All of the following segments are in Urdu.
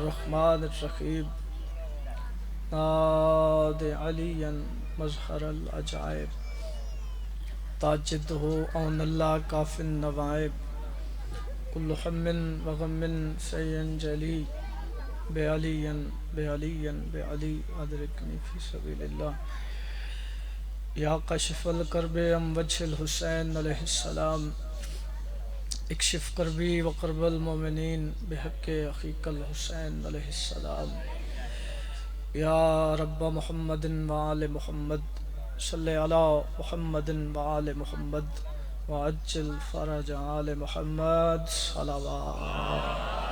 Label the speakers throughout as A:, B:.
A: الرحمن الرحیم ناد علی مظہر العجائب تاجد ہو اون اللہ کاف النوائب کل ہم وغم سین جلی بے علی ادرکنی فی سبیل اللہ یا کاشف الکرب ام وجہ الحسین علیہ السلام اکشف کربی وقرب المومنین بحق اخیک الحسین علیہ السلام یا رب محمد وآل محمد صلی علی محمد وآل محمد وعجل فرج آل محمد صلوات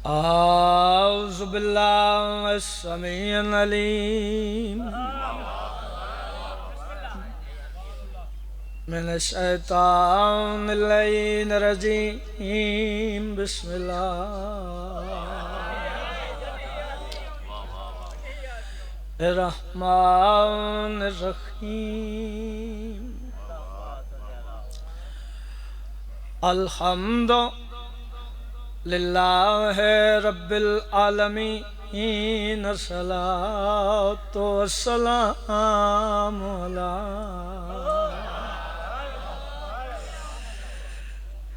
A: اعوذ باللہ السمیع العلیم من الشیطان اللعین الرجیم بسم اللہ الرحمن الرحیم الحمد للہ رب العالمین الصلاۃ والسلام علی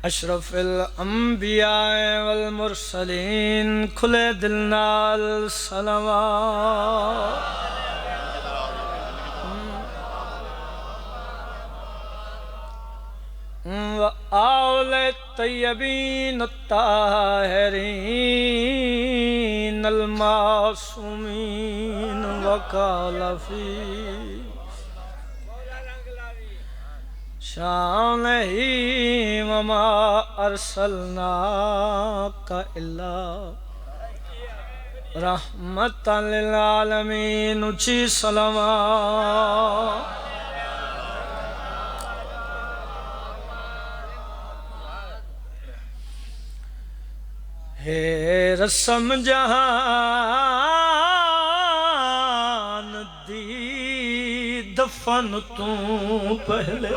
A: اشرف الانبیاء والمرسلین کھلے دل نال صلوات وآل الطیبین الطاہرین المعصومین وقال فی شانہی وما ارسلناک الا رحمتا للعالمین اچھی صلوات ہے رسم جہان دی دفن تو پہلے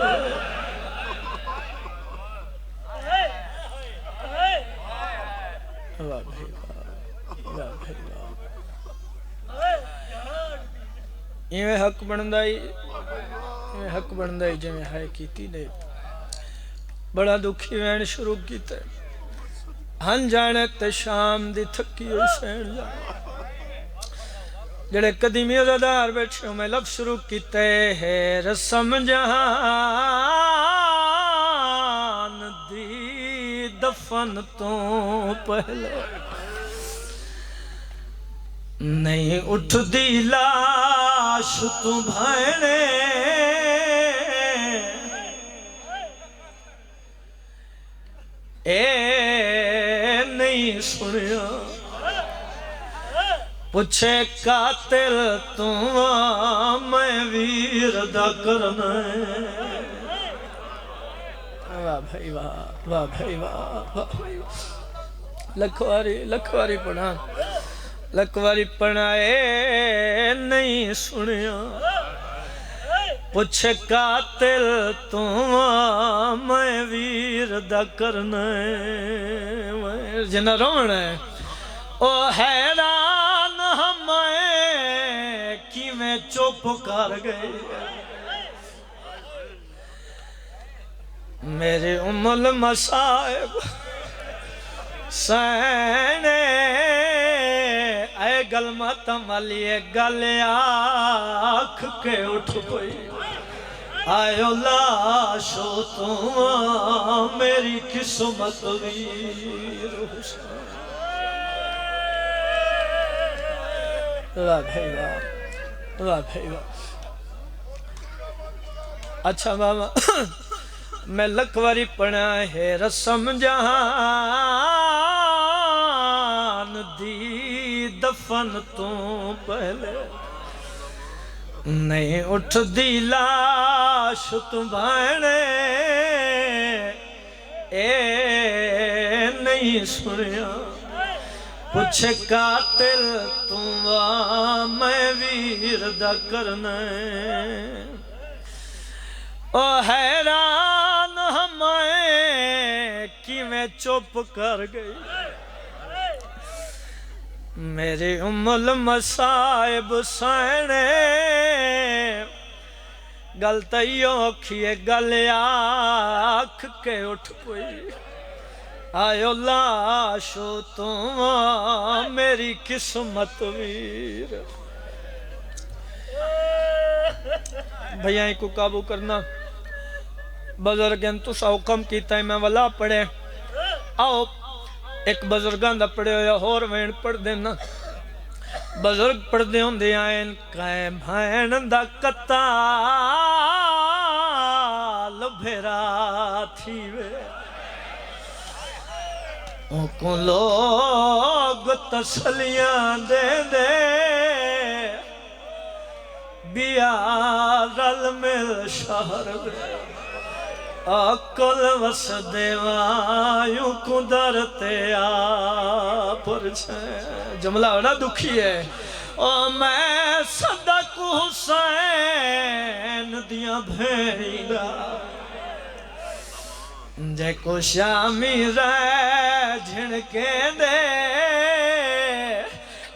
A: یہ حق بندائی جو ہے کیتی نہیں بڑا دکھی وین شروع کیتا ہے ہن جانے تے شام دی تھکی ہوئی سین جانے جڑے قدیمی عزادار بیٹھے میں لفظ شروع کیتے ہے رسم جہان دی دفن تو پہلے نہیں اٹھ دی لاش تو بھائنے سنیا پوچھے قاتل تو میں ویر دا کرنا واہ بھائی واہ بھائی واہ لکھواری پڑھائے نہیں سنیا پوچھے قاتل تو میں ویر دا کرنا جنہ رونا ہے او حیران ہمیں کی میں چوپ کر گئے میرے المصائب سینے اے گل ماتم علی گل آکھ کے اٹھ پئی آئے لاشو تو میری قسمت ویر حسین واہ بھائی واہ اچھا بابا میں لکواری پڑھا ہے رسم جہان دی دفن تو پہلے نہیں اٹھ دی لاش تو بھانے اے نہیں سنیا پوچھے قاتل تو میں ویر دا کرنا او حیران ہمیں میں چپ کر گئی میری المصائب سہنے گل تیو کھیے گل آکھ کے اٹھ پئی آئیو لاشو تم میری قسمت ویر بھائیاں کو قابو کرنا بزرگن تو سا حکم کیتا ہے میں والا پڑھے آؤ ایک بزرگان دا پڑھے ہویا اور وین پڑھ دینا بزرگ پڑھ دے ہوں دے آئین کائیں بھائن دا کتا لبھیرا تھی وے ان کو لوگ تسلیاں دے دے بیار المل شہر دے اکل وس دیوایوں کو درتے آپر چھے جملہ بڑا دکھی ہے او میں صدق حسین دیا بھیڑا جے کو شامی رہ جھنکے دے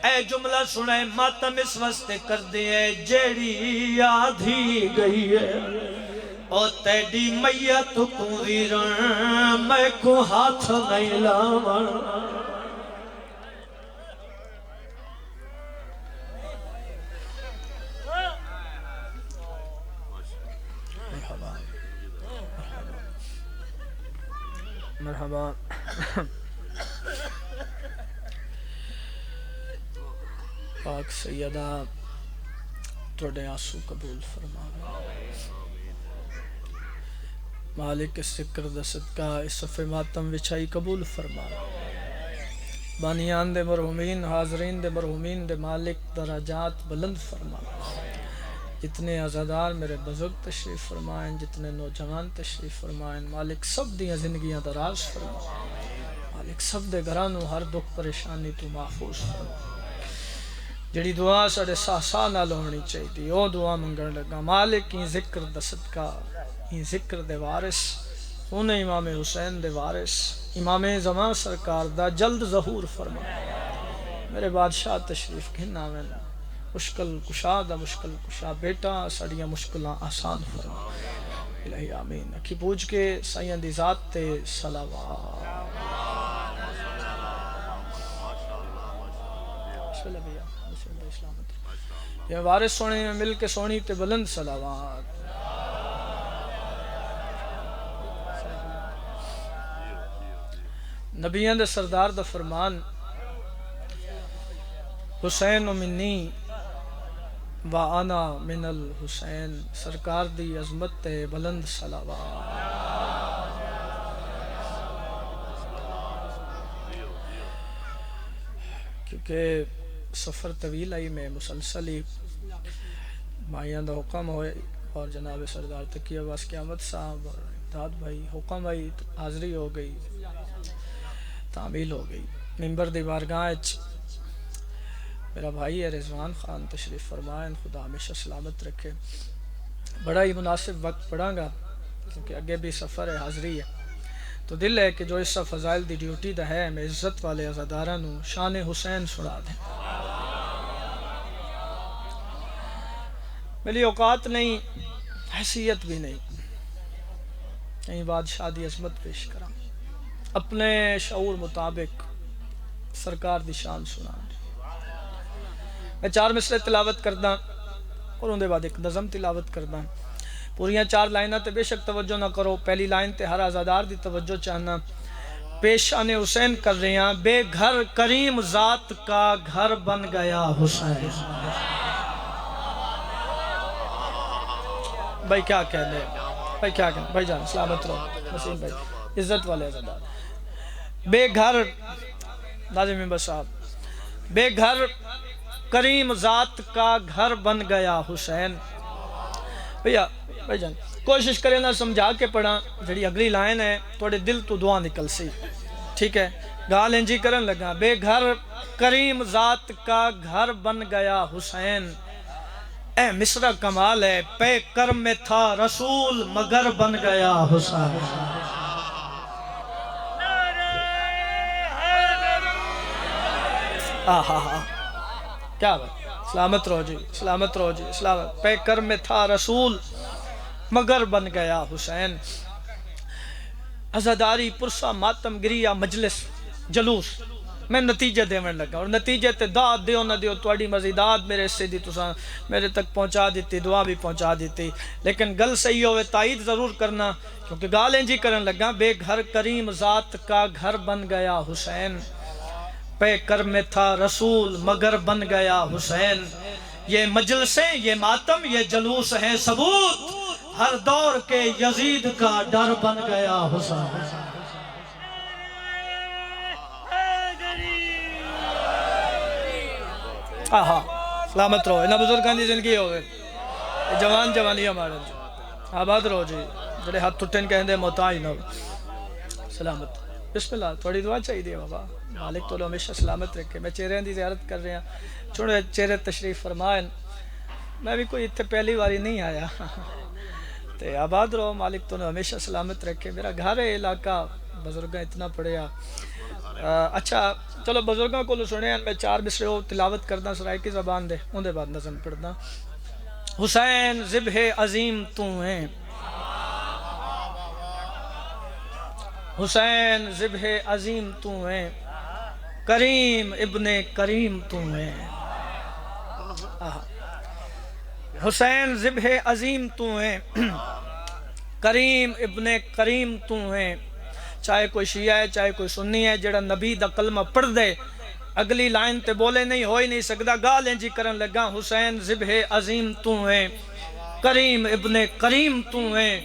A: اے جملہ سنے ماتم اس واسطے کر دیئے جیڑی آدھی گئی ہے او تیڈی میت کو ویرن میں کو ہاتھ نہیں لاون مرحبا پاک سیدہ توڑے آنسو قبول فرما مالک سکر دا صدقہ اس صفحے ماتم وچھائی قبول فرما بانیان دے مرحومین حاضرین دے مرحومین دے مالک درجات بلند فرما جتنے عزادار میرے بزرگ تشریف فرمائیں جتنے نوجوان تشریف فرمائیں مالک سب دیاں زندگیاں دراز فرما مالک سب دے گھرانوں ہر دکھ پریشانی تو محفوظ فرما جڑی دعا ساڑے سا نال ہونی چاہیے او دعا منگن لگا مالک کی ذکر دا صدقہ یہ ذکر دے وارث ہونے امام حسین دے وارث امام زمان سرکار دا جلد ظہور فرما میرے بادشاہ تشریف گھنا میں مشکل کشا دا مشکل کشا بیٹا سڑیاں مشکلیں آسان فرما الہی آمین اکی پوچھ کے سائیاں دی ذات تے صلوات یہ وارث سونے میں مل کے سونی تے بلند صلوات نبیان دے سردار دا فرمان حسین منی و انا من الحسین سرکار دی عظمت تے بلند صلوات کیونکہ سفر طویل آئی میں مسلسلی مائیاں دا حکم ہوئے اور جناب سردار تقی عباس قیامت صاحب اور امداد بھائی حکم آئی حاضری ہو گئی تعمیل ہو گئی ممبر دی بارگاہ میرا بھائی ہے رضوان خان تشریف فرمائیں خدا ہمیشہ سلامت رکھے بڑا ہی مناسب وقت پڑھا گا کیونکہ اگے بھی سفر ہے حاضری ہے تو دل ہے کہ جو اس فضائل دی ڈیوٹی دا ہے میں عزت والے عزاداران شان حسین سنا دیں میری اوقات نہیں حیثیت بھی نہیں کہیں بادشاہ دی عظمت پیش کرا اپنے شعور مطابق سرکار دی شان سنا میں 4 مصرے تلاوت کردہ اور اندے بعد ایک نظم تلاوت کردہ پوریاں 4 لائنہ تے بے شک توجہ نہ کرو پہلی لائن تے ہر عزادار دی توجہ چاہنا پیشان حسین کر رہے ہیں بے گھر کریم ذات کا گھر بن گیا حسین بھائی کیا کہنے بھائی کیا کہنے بھائی جان سلامت رہو نسیم بھائی عزت والے عزادار بے گھر ناظم ممبر صاحب بے گھر کریم ذات کا گھر بن گیا حسین بھیا بھائی جان کوشش کریں نہ سمجھا کے پڑھا جڑی اگلی لائن ہے توڑے دل تو دعا نکل سی ٹھیک ہے گال انجی کرن لگا بے گھر کریم ذات کا گھر بن گیا حسین اے مصرع کمال ہے پے کرم میں تھا رسول مگر بن گیا حسین کیا بات، سلامت رہو جی، سلامت رہو جی، سلامت. پیکر میں تھا رسول مگر بن گیا حسین. عزاداری پرسا ماتم گریا مجلس جلوس میں نتیجہ دیون لگا، اور نتیجے تے داد دیو نہ دیو تواڈی مزیداد میرے سے دی تساں میرے تک پہنچا دیتی، دعا بھی پہنچا دیتی. لیکن گل صحیح ہوئے تائید ضرور کرنا، کیونکہ گالیں جی کرن لگا. بے گھر کریم ذات کا گھر بن گیا حسین، پے کر میں تھا رسول مگر بن گیا حسین. یہ مجلسیں، یہ ماتم، یہ جلوس ہیں ثبوت، ہر دور کے یزید کا ڈر بن گیا حسین. سلامت رہو، انہاں بزرگاں دی زندگی ہوئے، جوان جوانی ہمارے آباد رہو جی، جڑے ہاتھ ٹوٹن کہندے محتاج نہ ہو. سلامت. بسم اللہ. تھوڑی دعا چاہیے دی بابا، مالک تو ہمیشہ سلامت رکھے. میں چہرے دی زیارت کر رہے ہیں، چھوڑے چہرے تشریف فرمائیں. میں بھی کوئی اتنے پہلی باری نہیں آیا. تے آباد رہو، مالک تو ہمیشہ سلامت رکھے. میرا گھر ہے علاقہ، بزرگاں اتنا پڑھیا. اچھا چلو بزرگاں کو سنے، میں 4 مصرے تلاوت کردا سرائیکی زبان دے، ان دے بعد نظم پڑھدا. حسین ذبح عظیم تو ہیں، حسین ذبح عظیم تو ہیں، کریم ابن کریم تو ہیں. حسین ذبح عظیم تو ہیں، کریم ابن کریم تو ہیں. چاہے کوئی شیعہ ہے چاہے کوئی سنی ہے، جڑا نبی دا کلمہ پڑھ دے اگلی لائن تے بولے نہیں ہوئی نہیں سکدا، گالیں جی کرن لگا. حسین ذبح عظیم تو ہیں، کریم ابن کریم تو ہیں.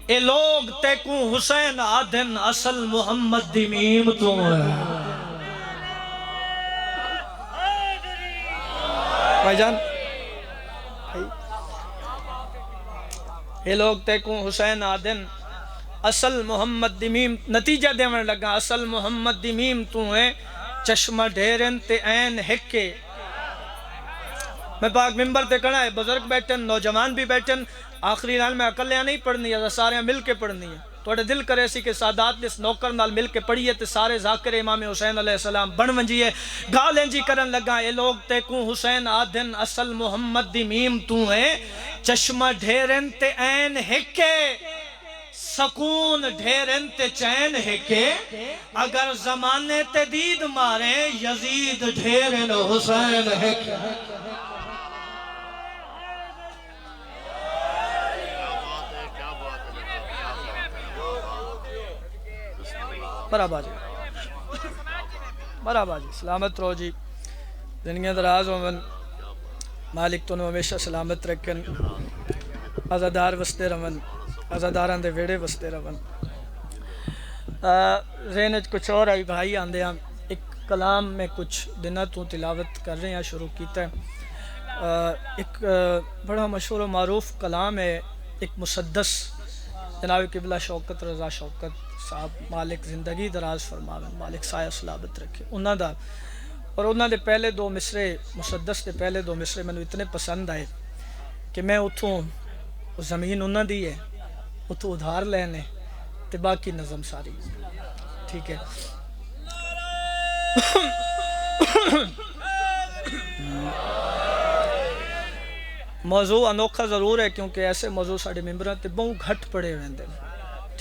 A: اے لوگ تے کو حسین آدھن، اصل محمد دی میم تو ہیں. بھائی جان اے لوگ تے کو حسین آدھن، اصل محمد دی میم. نتیجہ دیون لگا، اصل محمد دی میم تو ہیں، چشمہ ڈھیرن تے عین ہکے. میں پاک ممبر تے کھڑا ہے، بزرگ بیٹھن، نوجوان بھی بیٹھن. آخری لائن میں اکلیاں نہیں پڑھنی ہے، سارے مل کے پڑھنی ہے. توڑے دل کرے سی کہ سادات جس نوکر نال مل کے پڑھیے تے سارے ذاکر امام حسین علیہ السلام بن ونجیے. گالیں جی کرن لگا، اے لوگ تے کو حسین آدھن، اصل محمد دی میم تو ہیں، چشمہ ڈھیرن تے عین ہکے، سکون ڈھیرن تے چین ہکے. اگر زمانے تے دید مارے، یزید ڈھیرن حسین ہکے. برابر جی، برابر جی. سلامت رہو جی، زندگیاں دراز ہون، مالک تو ہمیشہ سلامت رکھن. عزادار وستے رون، عزاداران دے ویڑے وستے رون. ذہن وچ کچھ اور آئی بھائی آندے ہیں. ایک کلام میں کچھ دنوں تو تلاوت کر رہے ہیں، شروع کیتا ہے. ایک بڑا مشہور و معروف کلام ہے، ایک مسدس جناب قبلہ شوکت رضا شوکت صاحب، مالک زندگی دراز فرماویں، مالک سایہ سلامت رکھے، انہاں دا. اور انہاں دے پہلے 2 مصرے، مسدس دے پہلے 2 مصرے میں اتنے پسند آئے کہ میں اتھوں زمین انہاں دی ہے، اتھوں ادھار لینے تے باقی نظم ساری. ٹھیک ہے. موضوع انوکھا ضرور ہے، کیونکہ ایسے موضوع ساڑھے ممبران تے بہت گھٹ پڑے ہوئے ہیں.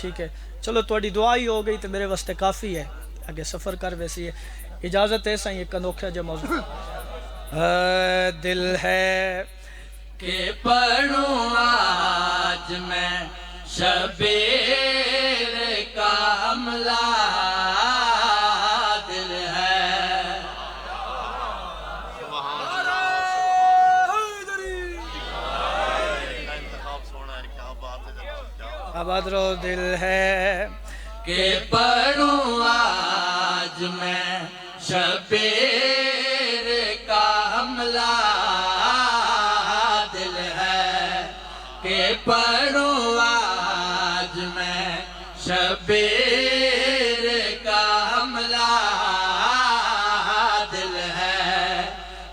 A: ٹھیک ہے، چلو تھوڑی دعا ہی ہو گئی تو میرے واسطے کافی ہے. آگے سفر کر ویسی ہے. اجازت ہے سائیں ایک انوکھا جو موضوع دل ہے
B: کہ پڑھوں آج میں شبیر کا حملہ. دل ہے
A: آباد رو. دل ہے
B: کہ پڑھوں آج میں شبیر کا حملہ. دل ہے کہ پڑھوں آج میں شبیر کا حملہ. دل ہے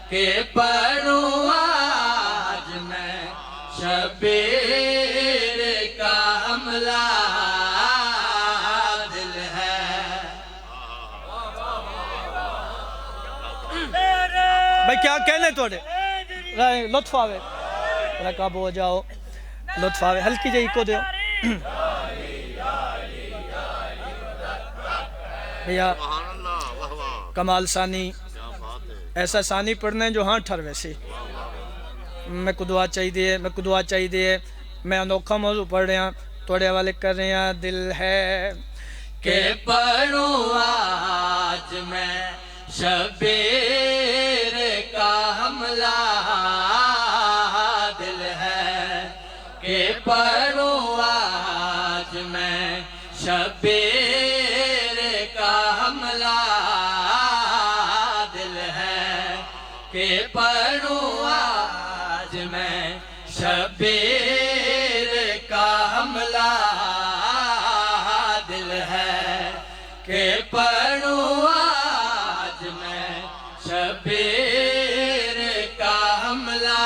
B: کہ پڑھوں آج میں شبیر کا حملہ. دل ہے
A: بھائی کیا کہنے توڑے لطف آوے قابو ہو جاؤ لطف آوے ہلکی جائی کو دیو بھیا کمال ثانی ایسا ثانی پڑھنا ہے جو ہاں ٹھر ویسے میں کو دعا چاہی دیئے میں انوکھا موضوع پڑھ رہے ہیں توڑے حوالے کر رہے ہیں دل ہے
B: کہ پڑھوں آج میں شبیر کا حملہ دل ہے کہ پڑھوں آج میں شبیر کا حملہ دل ہے کہ پڑھوں آج میں شبیر کا حملہ دل ہے کہ پڑھوں آج میں شبیر کا حملہ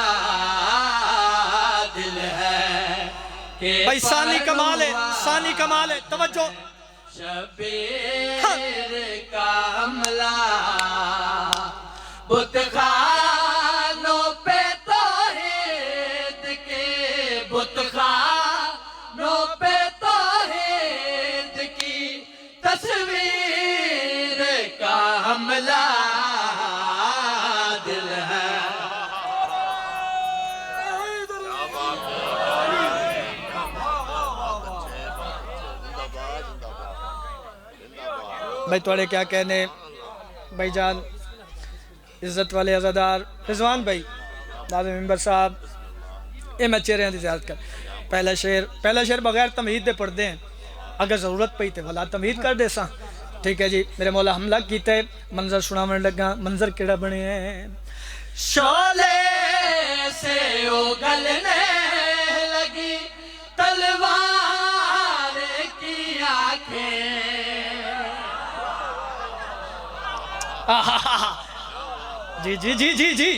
B: دل ہے کہ
A: بھائی ثانی کمال ہے توجہ
B: شبیر کا حملہ بت خانوں پہ توحید کے بت خانوں پہ توحید کی تصویر کا حملہ دل ہے
A: بھائی توڑے کیا کہنے بھائی جان عزت والے عزادار رضوان بھائی ناظم ممبر صاحب اے میں چہرے ہیں دی زیادت کر پہلا شعر بغیر تمہید دے پڑھ دیں اگر ضرورت پئی تے بھلا تمہید کر دے ساں ٹھیک ہے جی میرے مولا حملہ کیتے منظر سناون لگا منظر کیڑا بنے ہیں
B: شعلے سے اگلنے لگی تلوار کی آنکھیں
A: جی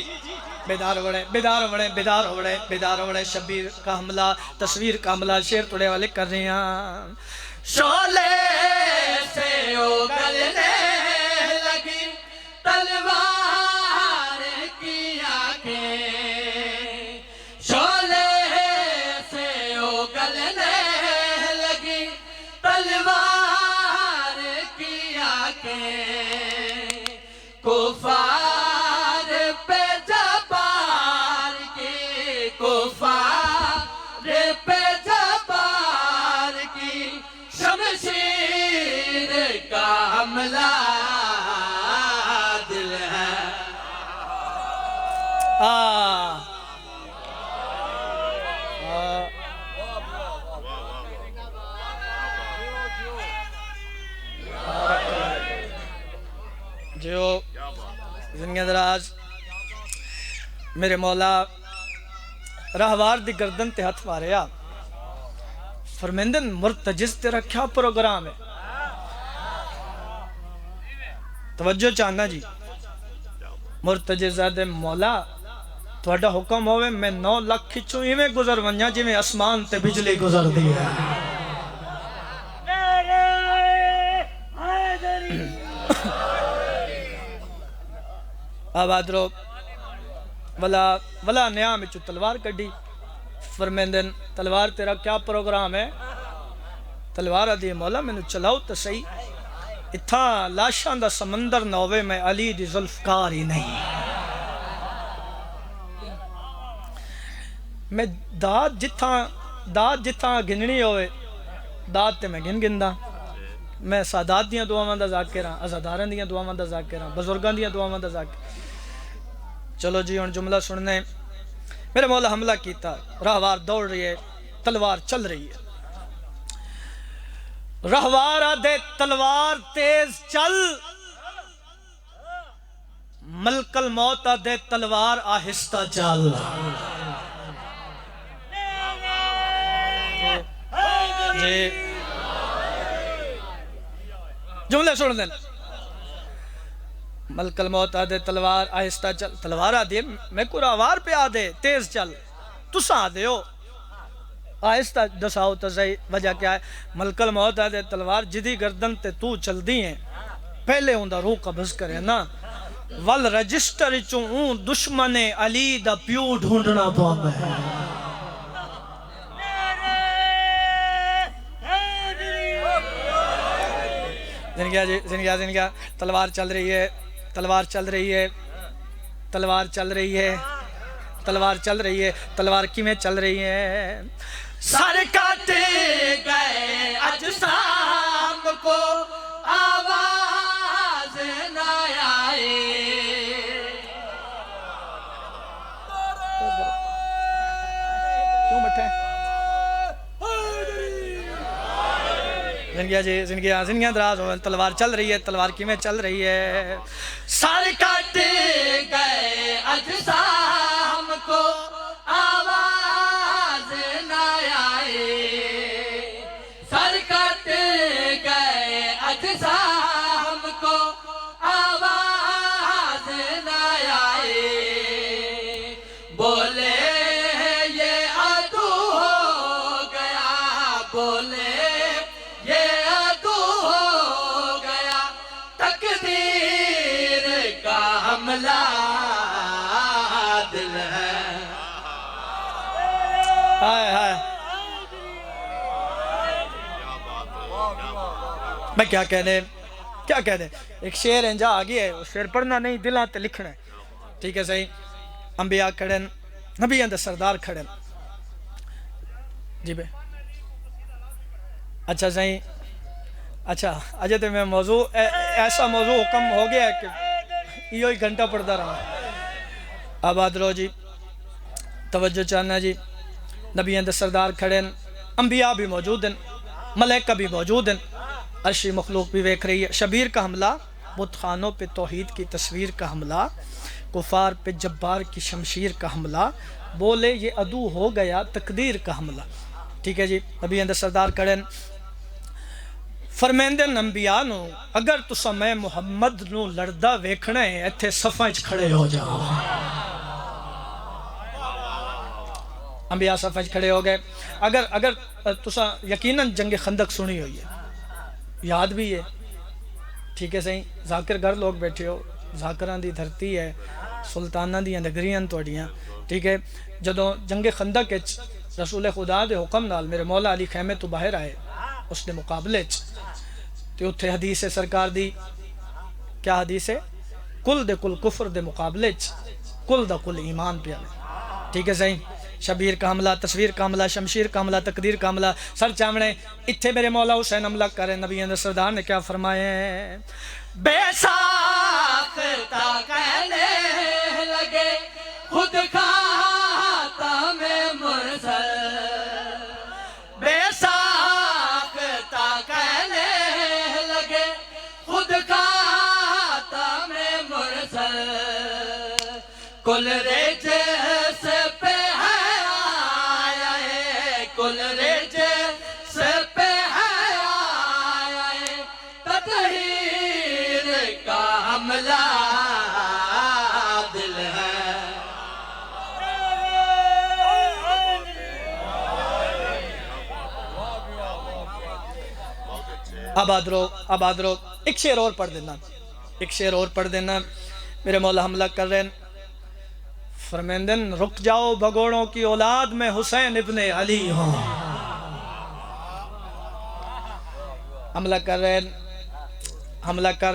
A: بیدار ہوڑے شبیر کا حملہ تصویر کا حملہ شعر توڑے والے کر رہے ہیں
B: شعلے سے اگلنے لگی تلوار کی آنکھیں شعلے سے اگلنے لگی تلوار کی آنکھیں کفار پہ جبار کی کفار پہ جبار کی شمشیر کا حملہ دل ہے
A: جو زندگی دراز میرے مولا راہوار دی گردن تے ہتھ ماریا فرمیندن مرتجز تے رکھیا پروگرام ہے توجہ چاہنا جی مرتجز دے مولا تھوڑا حکم ہوئے میں 9 لاکھ کھچوں ہی میں گزر ونیا جی میں اسمان تے بجلی گزر دی ہے آباد رو ولا نیا میں چو تلوار کڑی فرمیندن تلوار تیرا کیا پروگرام ہے تلوار دی مولا میں نے چلاؤ تو صحیح اتھا لاشان دا سمندر نوے میں علی دی ذوالفقار ہی نہیں میں داد جتھا گننی ہوئے داد تے میں گندا میں سادات دیاں دعاواں دا ذاکر ہاں عزاداران دیاں دعاواں دا ذاکر ہاں بزرگان دیاں دعاواں دا ذاکر چلو جی ان جملہ سننے میرے مولا حملہ کیتا راہوار دوڑ رہی ہے تلوار چل رہی ہے راہوار آدھے تلوار تیز چل ملک الموت آدھے تلوار آہستہ چل جی جملے سن دیں ملک الموت آدھے تلوار آہستہ چل تلوار آدھے میں کو راہوار پہ آدھے تیز چل تسا آدھے ہو آہستہ دساؤ تزائی وجہ کیا ہے ملک الموت آدھے تلوار جدی گردن تے تو چل دی ہیں پہلے ہوندہ روح قبض کرے نا ول رجسٹر چوں دشمن علی دا پیو ڈھونڈنا پوندا ہے زندگی تلوار چل رہی ہے تلوار چل رہی ہے تلوار چل رہی ہے تلوار چل رہی ہے تلوار کیویں چل رہی ہے
B: سر کاٹے گئے اجسام کو آواز نہ آئے
A: کیوں بیٹھے زندگیاں دراز ہو تلوار چل رہی ہے تلوار کیویں چل رہی ہے
B: سر کاٹے گئے اجسام کو آواز نہ آئے سر کاٹے گئے اجسام کو آواز نہ آئے بولے یہ عدو ہو گیا بولے یہ عدو ہو گیا تقدیر کا حملہ دل ہے
A: ہائے ہائے میں کیا کہہ دیں ایک شعر انجا آگی ہے وہ شعر پڑھنا نہیں دلان تے لکھنا ہے ٹھیک ہے صحیح انبیاء کھڑن نبی اندر سردار کھڑن جی بے اچھا صحیح اچھا اجے تے میں موضوع ایسا موضوع حکم ہو گیا ہے کہ یہ ہی گھنٹہ پڑھتا رہا آباد رو جی توجہ چاہنا جی نبی اندر سردار کھڑن انبیاء بھی موجود ہیں ملائکہ بھی موجود ہیں عرشی مخلوق بھی ویکھ رہی ہے شبیر کا حملہ بت خانوں پہ توحید کی تصویر کا حملہ کفار پہ جبار کی شمشیر کا حملہ بولے یہ عدو ہو گیا تقدیر کا حملہ ٹھیک ہے جی نبی اندر سردار کھڑن فرمیندن انبیاء نو اگر تسا میں محمد نو لڑدا ویکھنا ہے ایتھے صفاں وچ کھڑے ہو جاؤ انبیاء صفحہ کھڑے ہو گئے اگر تسا یقیناً جنگ خندق سنی ہوئی ہے یاد بھی ہے ٹھیک ہے صحیح ذاکر گھر لوگ بیٹھے ہو ذاکران دی دھرتی ہے سلطانہ دی نگریاں توڑیاں ٹھیک ہے جدوں جنگ خندق رسول خدا دے حکم نال میرے مولا علی خیمے تو باہر آئے اس دے مقابلے تے اتھے حدیث ہے سرکار دی کیا حدیث ہے کل دے کل کفر دے مقابلے کل دا کل ایمان پہ آئے ٹھیک ہے صحیح شبیر کا حملہ تصویر کا حملہ شمشیر کا حملہ تقدیر کا حملہ سر چامڑے اتھے میرے مولا حسین حملہ کرے نبی اندر سردار نے کیا فرمائے
B: بے ساختہ کہنے لگے خود خاتم مرسل بے ساختہ کہنے لگے خود خاتم مرسل کل رجس پہ ہے آیا ہے کل رجس پہ ہے آیا ہے تطہیر کا حملہ دل ہے
A: آباد رو ایک شعر اور پڑھ دینا میرے مولا حملہ کر رہے ہیں فرمیندن رک جاؤ بھگوڑوں کی اولاد میں حسین ابن علی ہوں حملہ کر رہے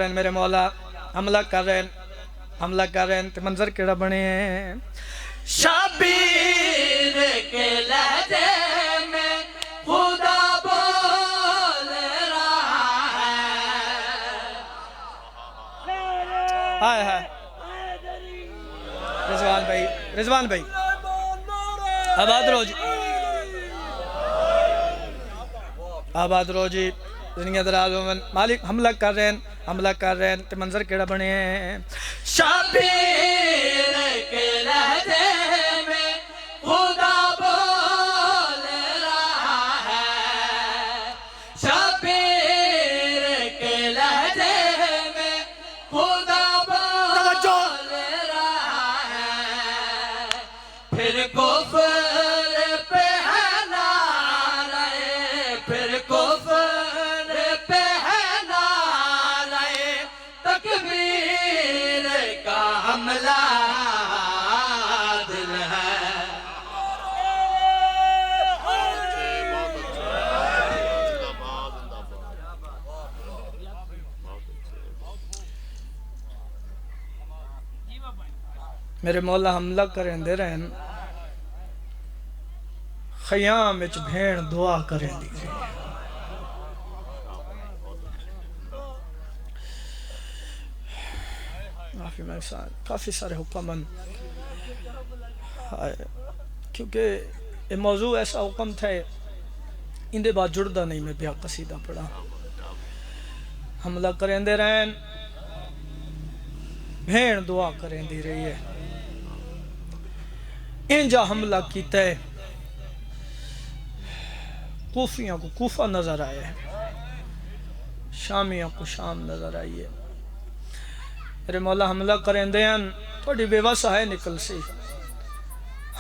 A: ہیں میرے مولا حملہ کر رہے ہیں تے منظر کیڑا بنے ہیں
B: شبیر کے لہجے میں خدا بول رہا ہے
A: ہائے ہائے رضوان بھائی آباد رو جی زندگی دراز ہومن مالک حملہ کر رہے ہیں تے منظر کیڑا بنے ہیں
B: شبیر کے لہجے میں خدا بول رہا ہے شبیر کے لہجے میں خدا بول رہا ہے پھر کفر پہ ہے نعرہ پھر کفر پہ ہے نعرہ تکبیر کا
A: میرے مولا حملہ کریں دے رہن خیام اچ بھین دعا کریں دی رہی کافی سارے حکمن کیونکہ یہ موضوع ایسا حکم تھا اندے بعد جڑدا نہیں میں بیا قصیدہ پڑھا حملہ کریں دے رہن بھین دعا کریں دی رہی ہے انجا حملہ کیتا ہے کوفیاں کو کوفہ نظر آئے ہیں شامیاں کو شام نظر آئی ہے میرے مولا حملہ کریں دے ہیں تھوڑی بے وسع ہے نکل سی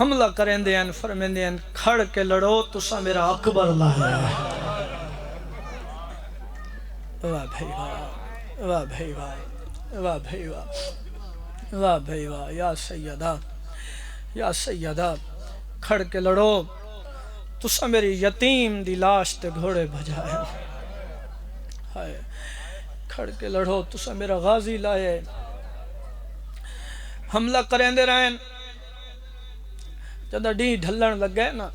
A: حملہ کریں دے ہیں فرمیں دے ہیں کھڑ کے لڑو تو سا میرا اکبر اللہ ہے واہ بھائی واہ واہ بھائی واہ واہ بھائی واہ واہ بھائی واہ یا سیدہ کھڑ کے لڑو تو سا میری یتیم دی لاش تے گھوڑے بھجائے ہائے کھڑ کے لڑو تو سا میرا غازی لائے حملہ کریں دے رہن جدہ ڈی ڈھلن لگ گئے نا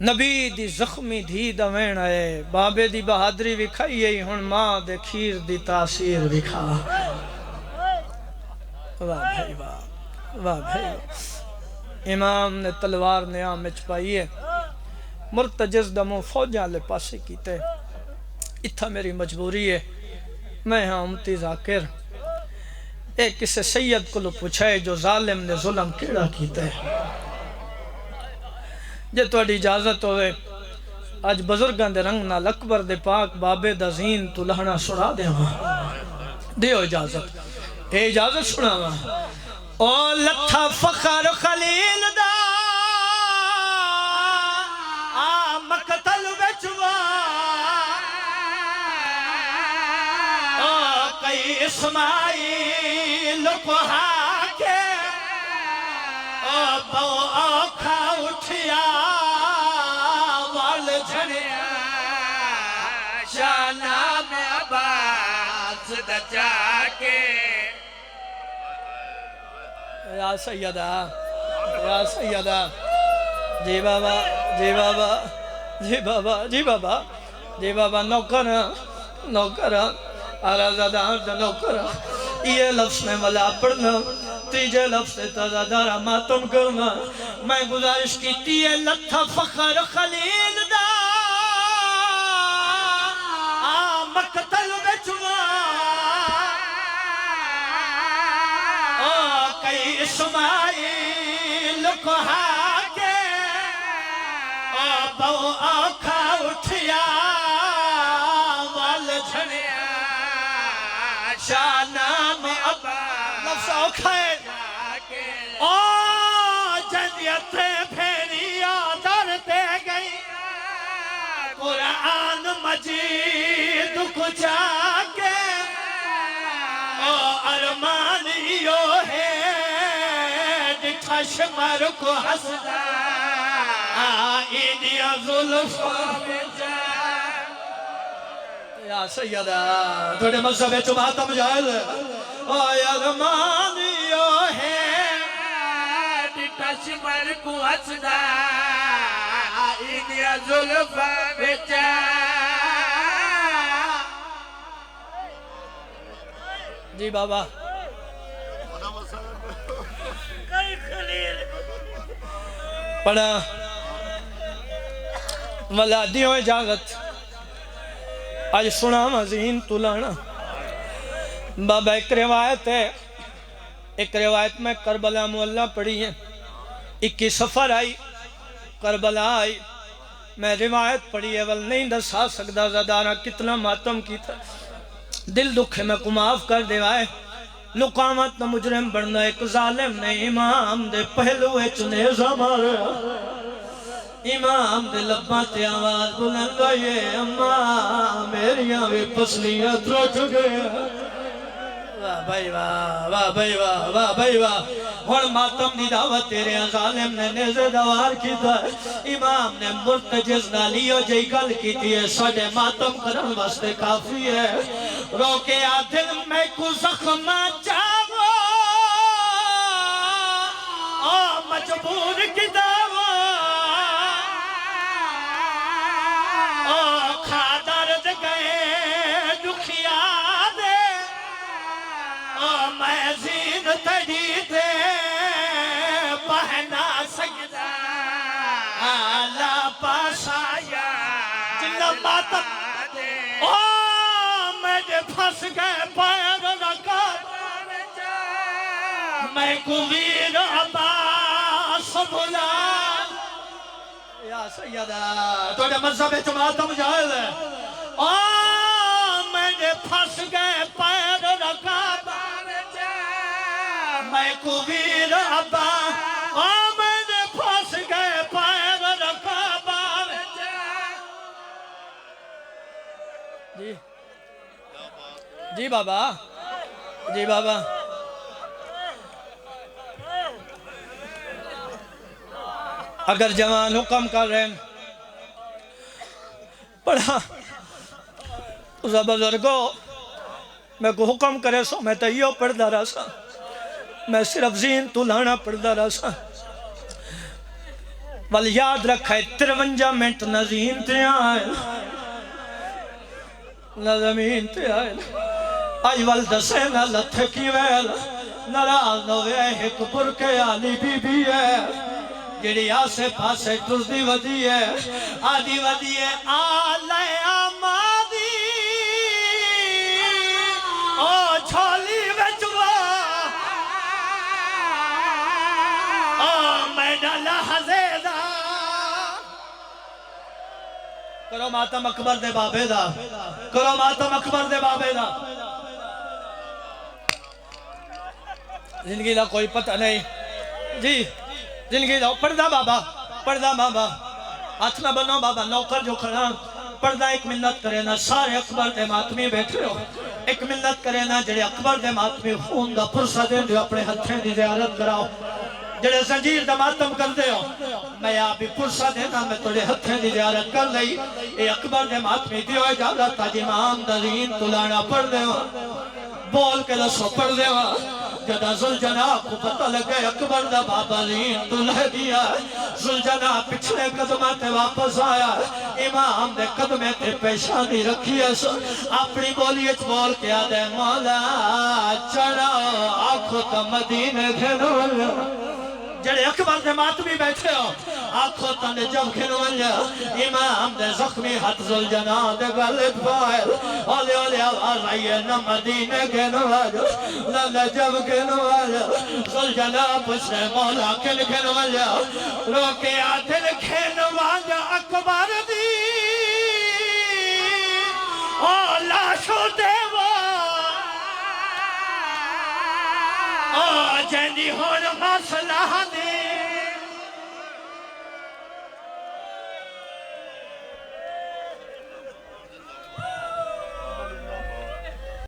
A: نبی دی زخمی دھی دوین آئے بابے دی بہادری وکھائی ہے ہن ماں دے کھیر دی تاثیر وکھا واہ بھائی واہ واہ بھائی امام نے تلوار نیام اچ پائی ہے مرتجز دموں فوجاں لے پاسے کیتے اتھا میری مجبوری ہے میں ہاں امتی ذاکر ایک کسے سید کو لو پوچھائے جو ظالم نے ظلم کیڑا کیتے جے توڑی اجازت ہوئے آج بزرگاں دے رنگ نال اکبر دے پاک بابے دا زین تو لہنا سڑا دے ہاں دیو اجازت اے اجازت سنا ہاں او لتھا فخر خلیل دا مقتل بچوا او کئی اسماعیل کو ہاکے او بو آکھا اٹھیا وال جھڑیا
B: شانہ میں عباس دا جاکے
A: یا سیدہ جی بابا جی بابا جی بابا جی بابا جی بابا نوکر آرازادار دا نوکر یہ لفظ میں ملا پڑھنا تیجے لفظ سے تازادارہ ماتم کرنا میں گزارش کیتی ہے لتھا فخر خلیل دا مقتل بچوا کئی اسماعیل کو ہاکے بو آکھا اٹھیا وال جھڑیا شانہ میں عباس لفظ آکھا ہے جنیت پھیری آدر دے گئی قرآن مجید کو جاکے ارمانیو ہے دکھا شمر کو حسدہ آئینیا ظلفہ بجا یا سیدہ تھوڑے مذہب چماتم جائل آئی ارمانیو ہے دکھا شمر کو حسدہ آئینیا ظلفہ بجا جی بابا پڑھا ولادیوں اجازت آج سنا مزین تولانا بابا ایک روایت ہے ایک روایت میں کربلا مولا پڑھی ہے 21 سفر آئی کربلا آئی میں روایت پڑھی ہے ول نہیں دسا سکتا زدارہ کتنا ماتم کی تھا دل دکھے میں کو معاف کر دے آئے نقامت نہ مجرم بڑھنا ایک ظالم نے امام دے پہلوے چنیزہ مارا امام دے لباتے آواز بلند آئیے اماں میریاں بھی پسلیاں ترٹ گئے واہ بھائی واہ واہ بھائی واہ واہ بھائی واہ اور ماتم دی دعوت تیرے ظالم نے نیزے دوار کی تھا امام نے مرتجز نالیو جائی گل کی تھی ساڑھے ماتم کرن واسطے کافی ہے روکے آدھل میں کو زخمہ چاہو
C: قبول کی دعوی کھادر گئے دکھیا دے میں زین تجی دے پہنا سجدہ آلہ پاسایا جنہ ماتم میں پھنس گئے پیر رکھا میں کویر عباس بلا یا سیدہ تو نے مذہب جماعتم جائل ہے میں نے پھنس گئے پیر رکھا میں کویر عباس میں نے پھنس گئے پیر رکھا
A: جی جی بابا جی بابا اگر جوان حکم کر رہے ہیں پڑھا اس بزرگو میں کو حکم کرے سو میں تیو پڑھدا رہا سا میں صرف زین تو لانا پڑھدا رہا سا وال یاد رکھا ہے 53 منٹ نہ زین تے آئے نہ زمین تے آئے آج وال دسے نہ لتھے کی ویل نراز نہ وے ایک برکے آلی بی بی ہے جڑی آسے پاسے ٹردی ودی ہے آدھی ودی ہے آلے آمادی او چھولی وچوا میڈا لحظے دا کرو ماتم اکبر دے بابے دا کرو ماتم اکبر دے بابے دا زندگی دا کوئی پتہ نہیں جی زندگی دا پردہ بابا پردہ بابا ہاتھ نہ بنو بابا نوکر جو کھڑا پردہ ایک منت کرے نا سارے اکبر دے ماتمی بیٹھے ہو ایک منت کرے نا جڑے اکبر دے ماتمی خون دا پرسہ دے جو اپنے ہتھیں دی زیارت کراؤ جڑے زنجیر دا ماتم کر دے ہو میں آپ بھی پرسہ دینا میں توڑے ہتھیں دی زیارت کر لئی اے اکبر دے ماتمی دیو اجازت تاج امام دا زین تلانا پڑھ دے ہو بول کے لسو پڑھ دے ہو جدا زلجناہ کو پتہ لگے اکبر دا بابا زین تلہ دیا زلجناہ پچھلے قدمہ تے واپس آیا امام دے قدمے تے پیشانی رکھی ہے اپنی بولیت بول کے آدھے مولا چڑھا آنکھوں تا مدینے گھنو جڑے اکبر دے ماتمی بیٹھے ہو آنکھوں تا نے جب گھنو امام دے زخمی حد زلجناہ دے غلط فائل اولے اولے آواز آئیے نا مدینے گھنو نہ جب گھنو زلجناہ پچھے مولا کن گھنو روکے آدھن گھنو اکبر دی لاشو دیوا جیندی ہون مسئلہ دی